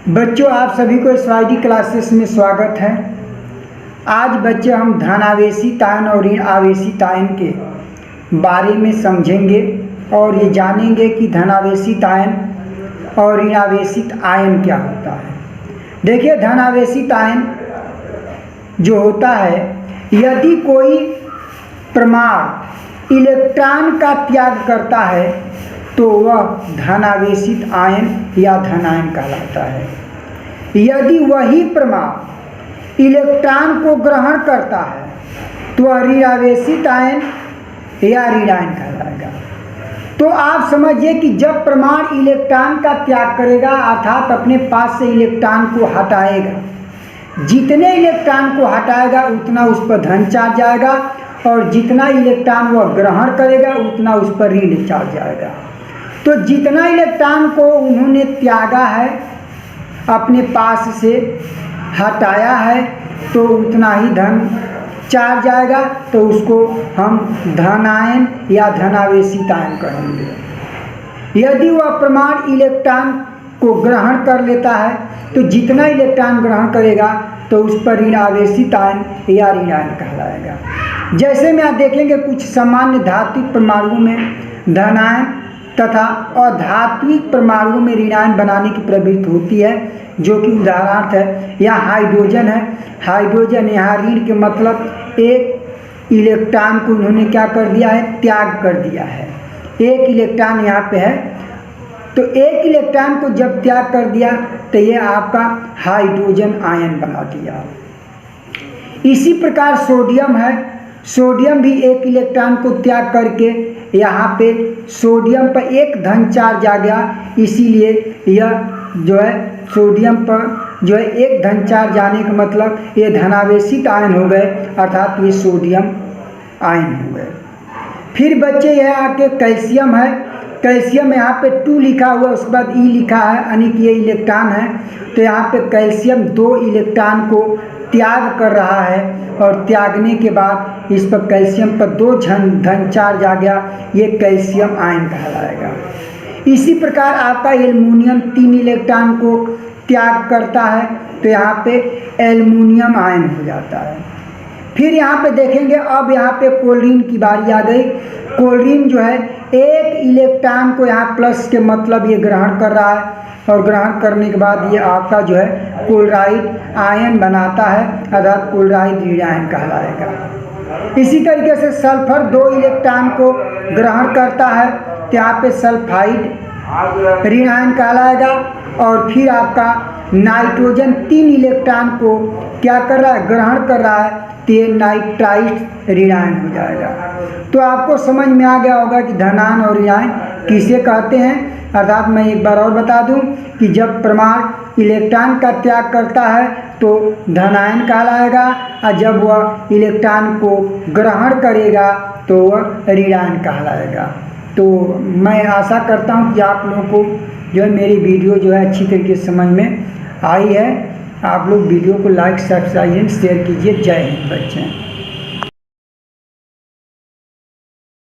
बच्चों, आप सभी को स्वाइडी क्लासेस में स्वागत है। आज बच्चे हम धनावेशित आयन और ऋण आवेशित आयन के बारे में समझेंगे और ये जानेंगे कि धनावेशित आयन और ऋण आवेशित आयन क्या होता है। देखिए, धनावेशित आयन जो होता है, यदि कोई परमाणु इलेक्ट्रॉन का त्याग करता है तो वह धनावेशित आयन या धनायन कहलाता है। यदि वही परमाणु इलेक्ट्रॉन को ग्रहण करता है तो वह ऋणावेशित आयन या ऋणायन कहलाएगा। तो आप समझिए कि जब परमाणु इलेक्ट्रॉन का त्याग करेगा, अर्थात अपने पास से इलेक्ट्रॉन को हटाएगा, जितने इलेक्ट्रॉन को हटाएगा उतना उस पर धन चार्ज आएगा और जितना इलेक्ट्रॉन वह ग्रहण करेगा उतना उस पर ऋण चार्ज आएगा। तो जितना इलेक्ट्रॉन को उन्होंने त्यागा है, अपने पास से हटाया है, तो उतना ही धन चार्ज आएगा, तो उसको हम धनायन या धनावेशित आयन कहेंगे। यदि वह परमाणु इलेक्ट्रॉन को ग्रहण कर लेता है तो जितना इलेक्ट्रॉन ग्रहण करेगा तो उस पर ऋण आवेशित आयन या ऋणायन कहलाएगा। जैसे में आप देखेंगे, कुछ सामान्य धात्विक परमाणुओं में धनायन तथा अधात्विक परमाणुओं में ऋणायन बनाने की प्रवृत्ति होती है, जो कि उदाहरणार्थ है यहाँ हाइड्रोजन है। हाइड्रोजन यहाँ ऋण के मतलब एक इलेक्ट्रॉन को उन्होंने क्या कर दिया है, त्याग कर दिया है। एक इलेक्ट्रॉन यहाँ पे है, तो एक इलेक्ट्रॉन को जब त्याग कर दिया तो ये आपका हाइड्रोजन आयन बना दिया। इसी प्रकार सोडियम है। सोडियम भी एक इलेक्ट्रॉन को त्याग करके यहाँ पे सोडियम पर एक धन चार्ज आ गया, इसीलिए यह जो है सोडियम पर जो है एक धन चार्ज आने का मतलब ये धनावेशित आयन हो गए, अर्थात ये सोडियम आयन हो गए। फिर बच्चे यह आके कैल्शियम है। कैल्शियम यहाँ पे 2 लिखा हुआ, उसके बाद ई लिखा है, यानी कि ये इलेक्ट्रॉन है। तो यहाँ पे कैल्शियम 2 इलेक्ट्रॉन को त्याग कर रहा है और त्यागने के बाद इस पर कैल्शियम पर 2 धन चार्ज आ गया, ये कैल्शियम आयन कहलाएगा। इसी प्रकार आपका एल्युमिनियम 3 इलेक्ट्रॉन को त्याग करता है, तो यहाँ पे एल्युमिनियम आयन हो जाता है। फिर यहाँ पे देखेंगे, अब यहाँ पे क्लोरीन की बारी आ गई। क्लोरीन जो है एक इलेक्ट्रॉन को यहाँ प्लस के मतलब ये ग्रहण कर रहा है और ग्रहण करने के बाद ये आपका जो है क्लोराइड आयन बनाता है, अर्थात क्लोराइड ऋणायन कहलाएगा। इसी तरीके से सल्फर 2 इलेक्ट्रॉन को ग्रहण करता है, तो यहाँ पे सल्फाइड ऋणायन कहलाएगा। और फिर आपका नाइट्रोजन 3 इलेक्ट्रॉन को क्या कर रहा है, ग्रहण कर रहा है, तो ये नाइट्राइट ऋणायन हो जाएगा। तो आपको समझ में आ गया होगा कि धनायन और ऋणायन किसे कहते हैं। अर्थात मैं एक बार और बता दूं कि जब परमाणु इलेक्ट्रॉन का त्याग करता है तो धनायन कहलाएगा, और जब वह इलेक्ट्रॉन को ग्रहण करेगा तो वह ऋणायन कहलाएगा। तो मैं आशा करता हूं कि आप लोगों को जो है मेरी वीडियो जो है अच्छी तरीके से समझ में आई है। आप लोग वीडियो को लाइक, सब्सक्राइब, शेयर कीजिए। जय हिंद बच्चे।